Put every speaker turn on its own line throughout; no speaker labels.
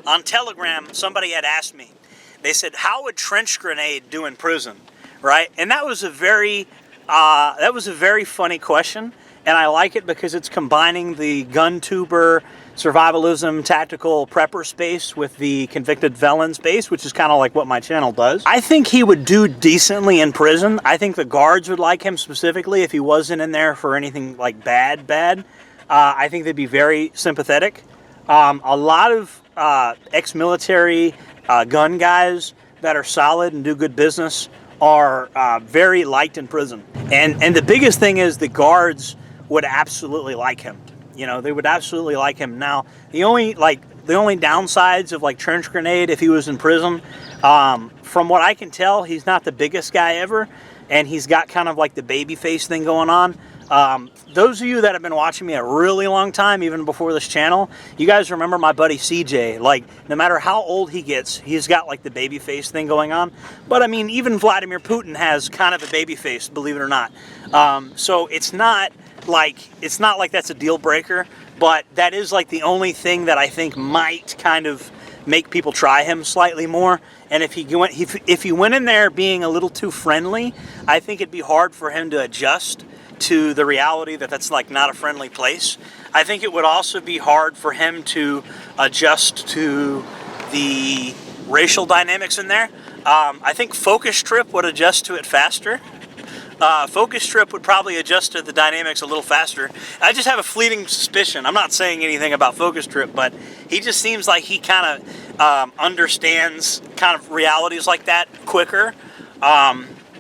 On Telegram, somebody had asked me, they said, how would trench grenade do in prison, right? And that was a very funny question, and I like it because it's combining the gun tuber, survivalism, tactical prepper space with the convicted felon space, which is kind of like what my channel does. I think he would do decently in prison. I think the guards would like him specifically if he wasn't in there for anything like bad. I think they'd be very sympathetic. A lot of ex-military gun guys that are solid and do good business are very liked in prison. And the biggest thing is the guards would absolutely like him. You know, they would absolutely like him. Now, the only downsides of like trench grenade if he was in prison, from what I can tell, he's not the biggest guy ever, and he's got kind of like the baby face thing going on. Those of you that have been watching me a really long time, even before this channel, you guys remember my buddy CJ. Like, no matter how old he gets, he's got like the baby face thing going on. But I mean, even Vladimir Putin has kind of a baby face, believe it or not. So it's not like that's a deal breaker, but that is like the only thing that I think might kind of make people try him slightly more. And if he went in there being a little too friendly, I think it'd be hard for him to adjust to the reality that that's like not a friendly place. I think it would also be hard for him to adjust to the racial dynamics in there. I think Focus Trip would adjust to it faster. Focus Trip would probably adjust to the dynamics a little faster. I just have a fleeting suspicion. I'm not saying anything about Focus Trip, but he just seems like he kind of understands kind of realities like that quicker.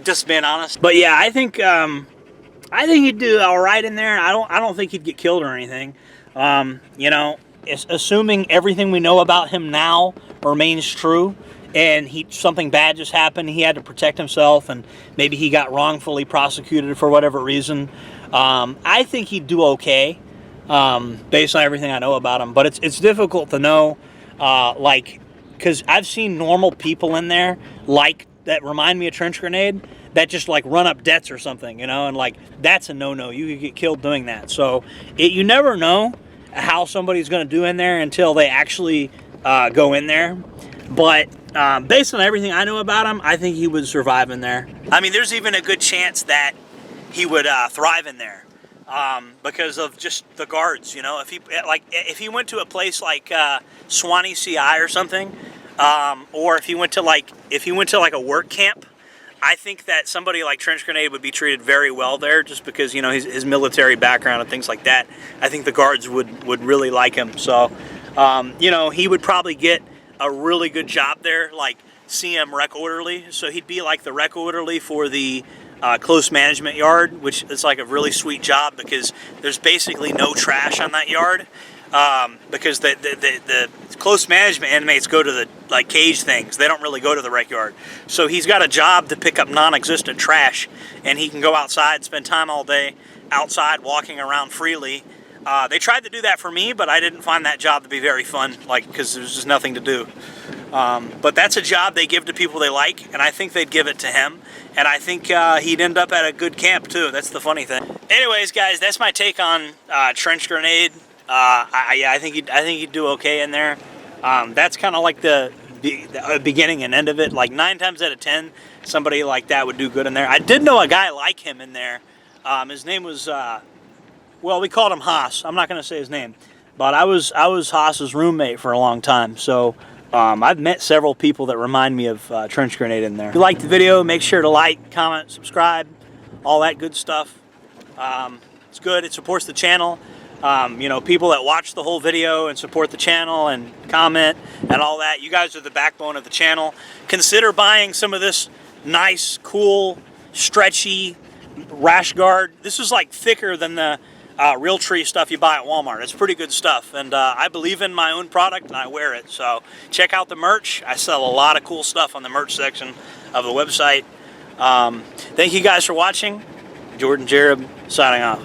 Just being honest. But yeah, I think he'd do all right in there. I don't think he'd get killed or anything. You know, assuming everything we know about him now remains true, and something bad just happened, he had to protect himself, and maybe he got wrongfully prosecuted for whatever reason. I think he'd do okay, based on everything I know about him. But it's difficult to know, like, because I've seen normal people in there, like, that remind me of trench grenade, that just like run up debts or something, you know, and like that's a no-no. You could get killed doing that. So you never know how somebody's going to do in there until they actually go in there. But based on everything I know about him, I think he would survive in there. I mean, there's even a good chance that he would thrive in there because of just the guards. You know, if he went to a place like Swanee CI or something, or if he went to like a work camp, I think that somebody like Trench Grenade would be treated very well there, just because, you know, his military background and things like that. I think the guards would really like him. So, you know, he would probably get a really good job there, like CM rec orderly. So he'd be like the rec orderly for the close management yard, which is like a really sweet job because there's basically no trash on that yard. Because the close management inmates go to the like cage things. They don't really go to the rec yard. So he's got a job to pick up non-existent trash, and he can go outside, spend time all day outside walking around freely. They tried to do that for me, but I didn't find that job to be very fun, like, because there's just nothing to do. But that's a job they give to people they like, and I think they'd give it to him. And I think he'd end up at a good camp too. That's the funny thing. Anyways, guys, that's my take on Trench Grenade. I think he'd do okay in there. That's kind of like the beginning and end of it. Like 9 times out of 10, somebody like that would do good in there. I did know a guy like him in there. His name was, well, we called him Haas. I'm not going to say his name, but I was Haas's roommate for a long time. So I've met several people that remind me of Trench Grenade in there. If you liked the video, make sure to like, comment, subscribe, all that good stuff. It's good. It supports the channel. You know, people that watch the whole video and support the channel and comment and all that, you guys are the backbone of the channel. Consider buying some of this nice, cool, stretchy rash guard. This is like thicker than the Realtree stuff you buy at Walmart. It's pretty good stuff, and I believe in my own product and I wear it. So check out the merch. I sell a lot of cool stuff on the merch section of the website. Thank you guys for watching. Jordan Jareb signing off.